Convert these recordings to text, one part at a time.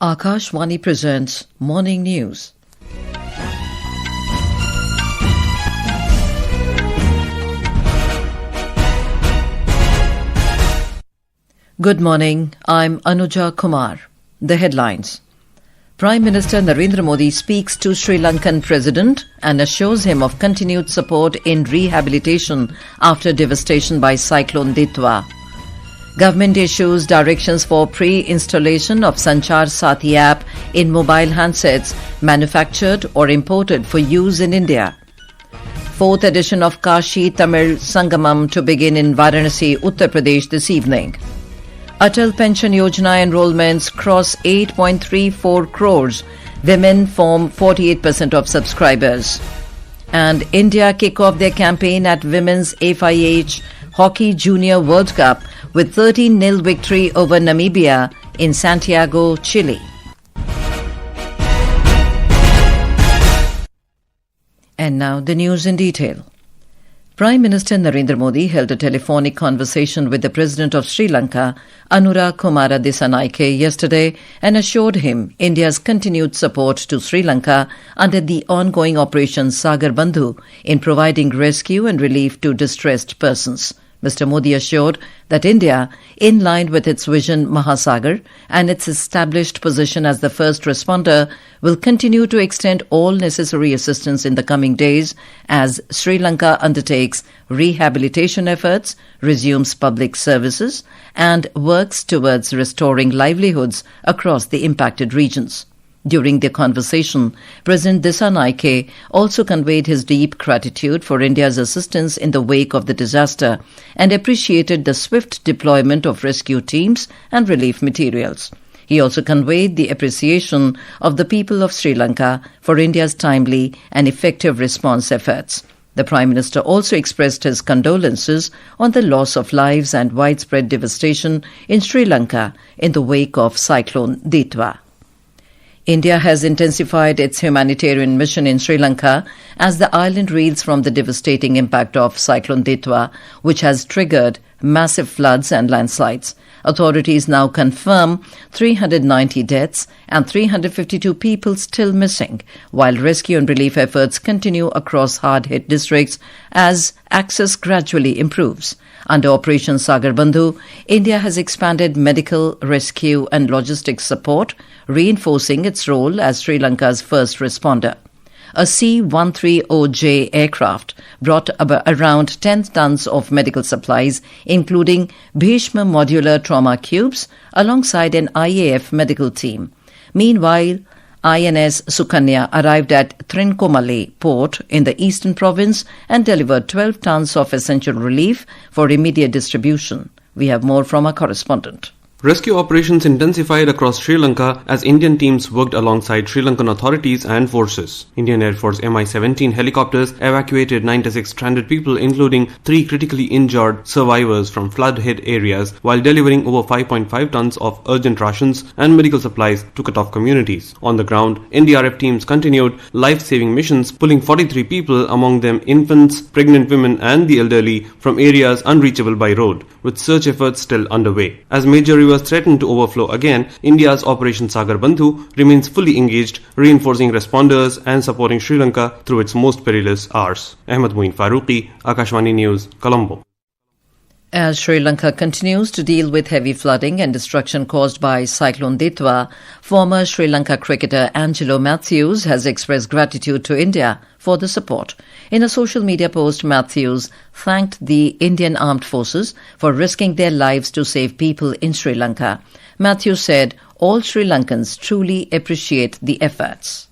Akashvani presents Morning News. Good morning, I'm Anuja Kumar. The headlines. Prime Minister Narendra Modi speaks to Sri Lankan President and assures him of continued support in rehabilitation after devastation by Cyclone Ditwah. Government issues directions for pre-installation of Sanchar Saathi App in mobile handsets manufactured or imported for use in India. Fourth edition of Kashi-Tamil Sangamam to begin in Varanasi, Uttar Pradesh this evening. Atal Pension Yojana enrolments cross 8.34 crores. Women form 48% of subscribers. And India kick off their campaign at Women's FIH Hockey Junior World Cup with 13-0 victory over Namibia in Santiago, Chile. And now the news in detail. Prime Minister Narendra Modi held a telephonic conversation with the President of Sri Lanka, Anura Kumara Dissanayake, yesterday and assured him India's continued support to Sri Lanka under the ongoing Operation Sagar Bandhu in providing rescue and relief to distressed persons. Mr. Modi assured that India, in line with its vision Mahasagar and its established position as the first responder, will continue to extend all necessary assistance in the coming days as Sri Lanka undertakes rehabilitation efforts, resumes public services, and works towards restoring livelihoods across the impacted regions. During the conversation, President Dissanayake also conveyed his deep gratitude for India's assistance in the wake of the disaster and appreciated the swift deployment of rescue teams and relief materials. He also conveyed the appreciation of the people of Sri Lanka for India's timely and effective response efforts. The Prime Minister also expressed his condolences on the loss of lives and widespread devastation in Sri Lanka in the wake of Cyclone Ditwah. India has intensified its humanitarian mission in Sri Lanka as the island reels from the devastating impact of Cyclone Ditwah, which has triggered massive floods and landslides. Authorities now confirm 390 deaths and 352 people still missing, while rescue and relief efforts continue across hard-hit districts as access gradually improves. Under Operation Sagar Bandhu, India has expanded medical, rescue and logistics support, reinforcing its role as Sri Lanka's first responder. A C-130J aircraft brought around 10 tons of medical supplies, including Bhishma modular trauma cubes, alongside an IAF medical team. Meanwhile, INS Sukanya arrived at Trincomalee port in the eastern province and delivered 12 tons of essential relief for immediate distribution. We have more from our correspondent. Rescue operations intensified across Sri Lanka as Indian teams worked alongside Sri Lankan authorities and forces. Indian Air Force Mi-17 helicopters evacuated 96 stranded people, including 3 critically injured survivors from flood-hit areas, while delivering over 5.5 tons of urgent rations and medical supplies to cut-off communities. On the ground, NDRF teams continued life-saving missions, pulling 43 people, among them infants, pregnant women and the elderly, from areas unreachable by road, with search efforts still underway. As major rivers threaten to overflow again, India's Operation Sagar Bandhu remains fully engaged, reinforcing responders and supporting Sri Lanka through its most perilous hours. Ahmed Moin Farooqi, Akashvani News, Colombo. As Sri Lanka continues to deal with heavy flooding and destruction caused by Cyclone Ditwah, former Sri Lanka cricketer Angelo Matthews has expressed gratitude to India for the support. In a social media post, Matthews thanked the Indian Armed Forces for risking their lives to save people in Sri Lanka. Matthews said, "All Sri Lankans truly appreciate the efforts."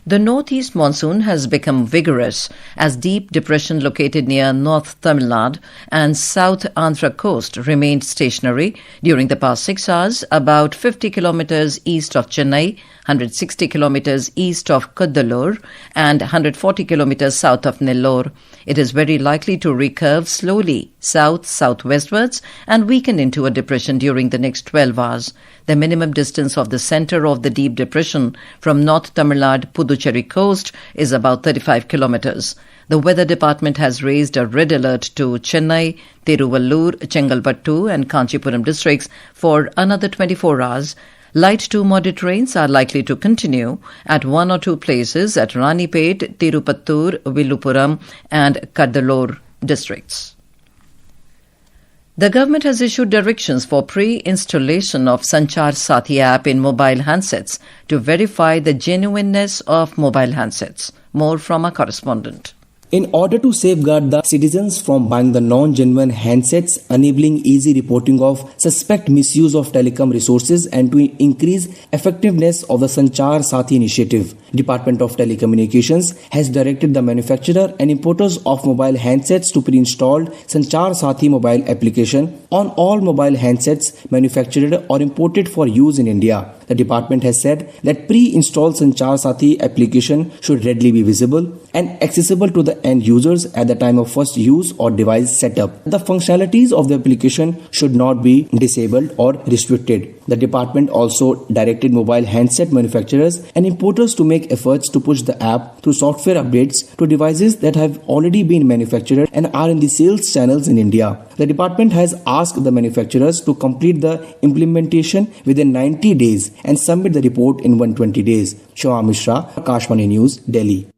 The northeast monsoon has become vigorous as deep depression located near North Tamil Nadu and South Andhra coast remained stationary during the past 6 hours, about 50 kilometers east of Chennai, 160 kilometers east of Cuddalore and 140 kilometers south of Nellore. It is very likely to recurve slowly south-southwestwards and weaken into a depression during the next 12 hours. The minimum distance of the center of the deep depression from North Tamil Nadu Puducherry coast is about 35 kilometers. The Weather Department has raised a red alert to Chennai, Tiruvallur, Chengalpattu and Kanchipuram districts for another 24 hours. Light to moderate rains are likely to continue at one or two places at Ranipet, Tirupattur, Villupuram and Kadalur districts. The government has issued directions for pre-installation of Sanchar Saathi App in mobile handsets to verify the genuineness of mobile handsets. More from our correspondent. In order to safeguard the citizens from buying the non-genuine handsets, enabling easy reporting of suspect misuse of telecom resources and to increase effectiveness of the Sanchar Saathi initiative, Department of Telecommunications has directed the manufacturer and importers of mobile handsets to pre-install Sanchar Saathi mobile application on all mobile handsets manufactured or imported for use in India. The department has said that pre-installed Sanchar Saathi application should readily be visible and accessible to the end users at the time of first use or device setup. The functionalities of the application should not be disabled or restricted. The department also directed mobile handset manufacturers and importers to make efforts to push the app through software updates to devices that have already been manufactured and are in the sales channels in India. The department has asked the manufacturers to complete the implementation within 90 days and submit the report in 120 days. Shah Mishra, Akashvani News, Delhi.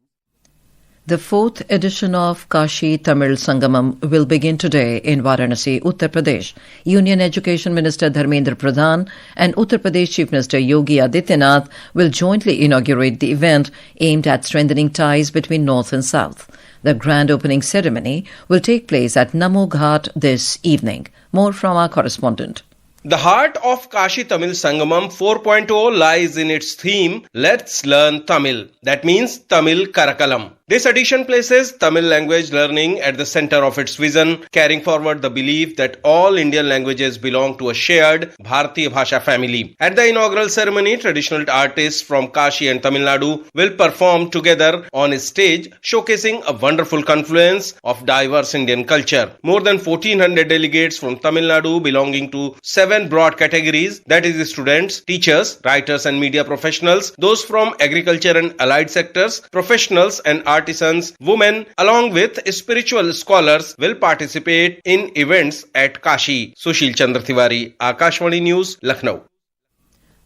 The fourth edition of Kashi-Tamil Sangamam will begin today in Varanasi, Uttar Pradesh. Union Education Minister Dharmendra Pradhan and Uttar Pradesh Chief Minister Yogi Adityanath will jointly inaugurate the event aimed at strengthening ties between North and South. The grand opening ceremony will take place at Namo Ghat this evening. More from our correspondent. The heart of Kashi-Tamil Sangamam 4.0 lies in its theme, Let's Learn Tamil. That means Tamil Karakalam. This edition places Tamil language learning at the center of its vision, carrying forward the belief that all Indian languages belong to a shared Bharatiya Bhasha family. At the inaugural ceremony, traditional artists from Kashi and Tamil Nadu will perform together on a stage, showcasing a wonderful confluence of diverse Indian culture. More than 1400 delegates from Tamil Nadu belonging to 7 broad categories, that is students, teachers, writers and media professionals, those from agriculture and allied sectors, professionals and artisans, women, along with spiritual scholars will participate in events at Kashi. Sushil Chandra Tiwari, Akashvani News, Lucknow.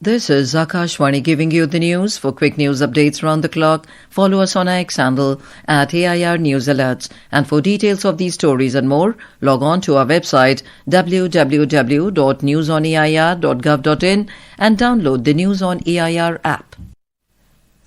This is Akashvani giving you the news. For quick news updates around the clock, follow us on our X handle at AIR News Alerts. And for details of these stories and more, log on to our website www.newsoneir.gov.in and download the News on EIR app.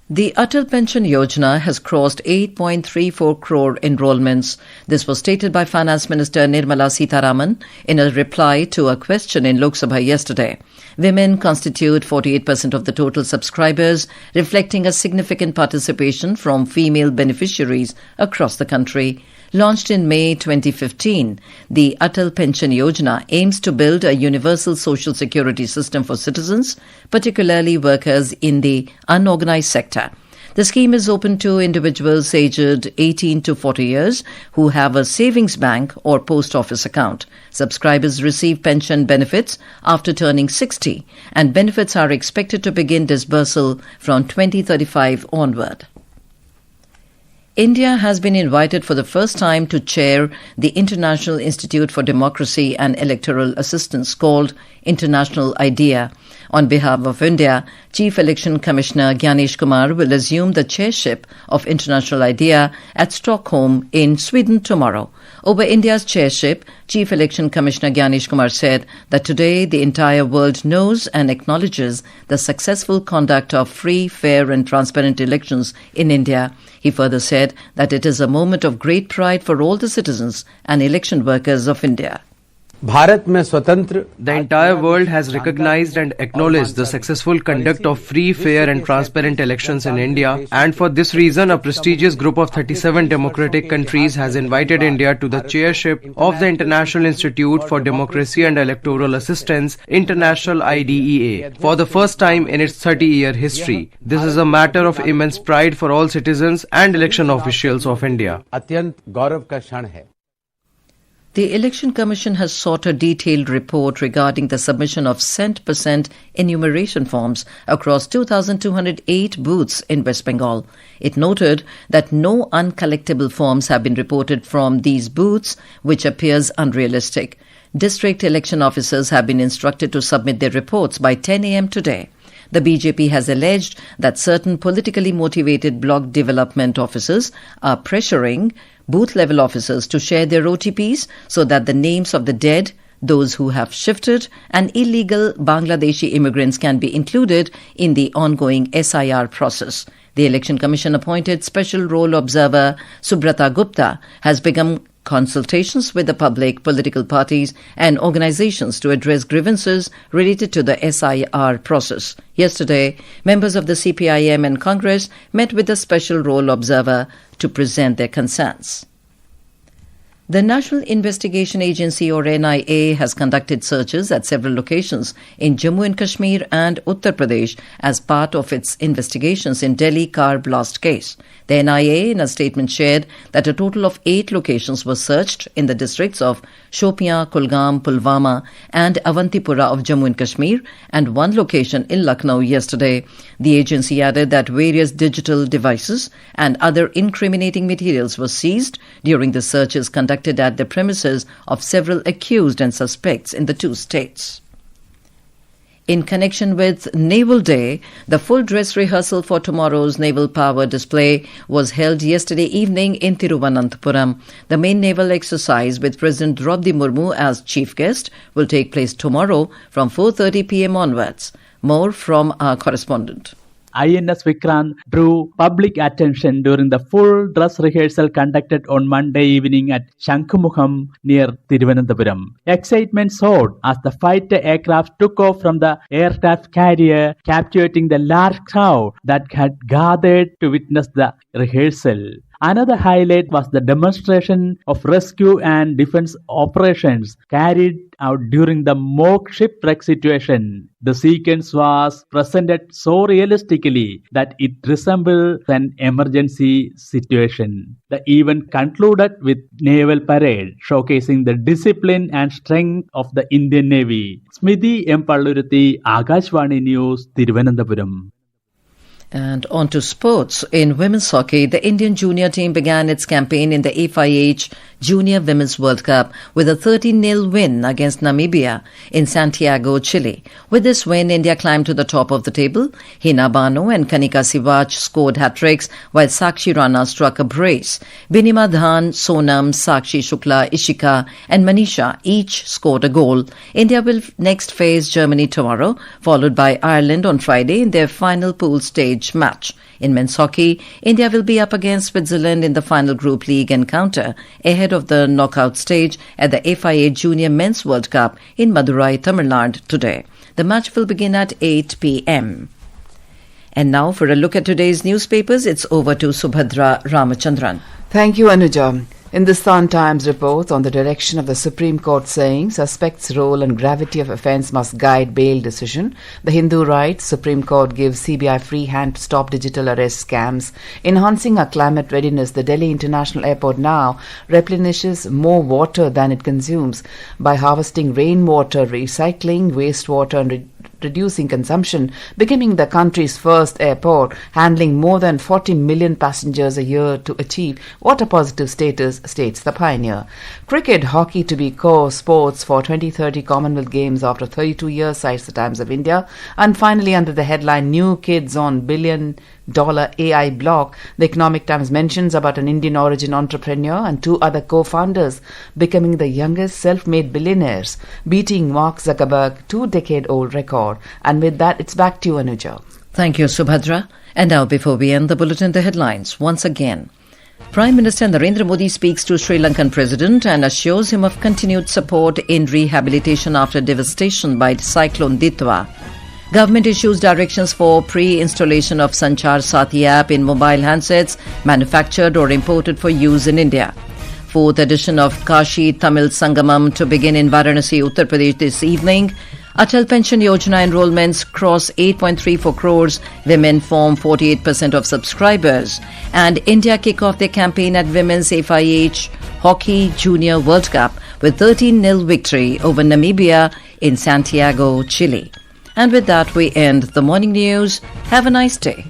The Atal Pension Yojana has crossed 8.34 crore enrolments. This was stated by Finance Minister Nirmala Sitharaman in a reply to a question in Lok Sabha yesterday. Women constitute 48% of the total subscribers, reflecting a significant participation from female beneficiaries across the country. Launched in May 2015, the Atal Pension Yojana aims to build a universal social security system for citizens, particularly workers in the unorganized sector. The scheme is open to individuals aged 18 to 40 years who have a savings bank or post office account. Subscribers receive pension benefits after turning 60, and benefits are expected to begin disbursal from 2035 onward. India has been invited for the first time to chair the International Institute for Democracy and Electoral Assistance, called International IDEA. On behalf of India, Chief Election Commissioner Gyanesh Kumar will assume the chairship of International IDEA at Stockholm in Sweden tomorrow. Over India's chairship, Chief Election Commissioner Gyanesh Kumar said that today the entire world knows and acknowledges the successful conduct of free, fair and transparent elections in India. He further said that it is a moment of great pride for all the citizens and election workers of India. The entire world has recognized and acknowledged the successful conduct of free, fair and transparent elections in India, and for this reason a prestigious group of 37 democratic countries has invited India to the chairship of the International Institute for Democracy and Electoral Assistance, International IDEA, for the first time in its 30-year history. This is a matter of immense pride for all citizens and election officials of India. The Election Commission has sought a detailed report regarding the submission of cent% enumeration forms across 2,208 booths in West Bengal. It noted that no uncollectible forms have been reported from these booths, which appears unrealistic. District election officers have been instructed to submit their reports by 10 a.m. today. The BJP has alleged that certain politically motivated block development officers are pressuring booth-level officers to share their OTPs so that the names of the dead, those who have shifted, and illegal Bangladeshi immigrants can be included in the ongoing SIR process. The Election Commission appointed Special Role Observer Subrata Gupta has begun consultations with the public, political parties and organizations to address grievances related to the SIR process. Yesterday, members of the CPIM and Congress met with the Special Role Observer to present their concerns. The National Investigation Agency or NIA has conducted searches at several locations in Jammu and Kashmir and Uttar Pradesh as part of its investigations in Delhi car blast case. The NIA in a statement shared that a total of 8 locations were searched in the districts of Shopian, Kulgam, Pulwama and Avantipura of Jammu and Kashmir and 1 location in Lucknow yesterday. The agency added that various digital devices and other incriminating materials were seized during the searches conducted at the premises of several accused and suspects in the 2 states. In connection with Naval Day, the full dress rehearsal for tomorrow's naval power display was held yesterday evening in Thiruvananthapuram. The main naval exercise with President Draupadi Murmu as chief guest will take place tomorrow from 4:30 p.m. onwards. More from our correspondent. INS Vikrant drew public attention during the full dress rehearsal conducted on Monday evening at Shankumukham near Thiruvananthapuram. Excitement soared as the fighter aircraft took off from the aircraft carrier, captivating the large crowd that had gathered to witness the rehearsal. Another highlight was the demonstration of rescue and defense operations carried out during the mock shipwreck situation. The sequence was presented so realistically that it resembled an emergency situation. The event concluded with naval parade, showcasing the discipline and strength of the Indian Navy. Smidhi M. Palluruthi, Akashvani News, Thiruvananthapuram. And on to sports. In women's hockey, the Indian junior team began its campaign in the FIH Junior Women's World Cup with a 13-0 win against Namibia in Santiago, Chile. With this win, India climbed to the top of the table. Hina Bano and Kanika Sivach scored hat-tricks, while Sakshi Rana struck a brace. Binima Dhan, Sonam, Sakshi Shukla, Ishika and Manisha each scored a goal. India will next face Germany tomorrow, followed by Ireland on Friday in their final pool stage match. In men's hockey, India will be up against Switzerland in the final group league encounter ahead of the knockout stage at the FIA Junior Men's World Cup in Madurai, Tamil Nadu today. The match will begin at 8 p.m. And now for a look at today's newspapers, it's over to Subhadra Ramachandran. Thank you, Anuja. In the Sun Times reports on the direction of the Supreme Court saying suspect's role and gravity of offence must guide bail decision. The Hindu writes Supreme Court gives CBI free hand to stop digital arrest scams. Enhancing our climate readiness, the Delhi International Airport now replenishes more water than it consumes by harvesting rainwater, recycling wastewater and reducing consumption, becoming the country's first airport handling more than 40 million passengers a year to achieve water positive status, states the pioneer. Cricket, hockey to be core sports for 2030 Commonwealth Games after 32 years, cites the Times of India. And finally, under the headline New Kids on $1 billion AI block, the Economic Times mentions about an Indian origin entrepreneur and 2 other co-founders becoming the youngest self-made billionaires, beating Mark Zuckerberg's 2-decade-old record. And with that, it's back to you, Anuja. Thank you, Subhadra. And now, before we end the bulletin, the headlines once again. Prime Minister Narendra Modi speaks to Sri Lankan President and assures him of continued support in rehabilitation after devastation by Cyclone Ditwah. Government issues directions for pre-installation of Sanchar Saathi App in mobile handsets manufactured or imported for use in India. 4th edition of Kashi-Tamil Sangamam to begin in Varanasi, Uttar Pradesh this evening. Atal Pension Yojana enrolments cross 8.34 crores. Women form 48% of subscribers. And India kick off their campaign at Women's FIH Hockey Junior World Cup with 13-0 victory over Namibia in Santiago, Chile. And with that, we end the morning news. Have a nice day.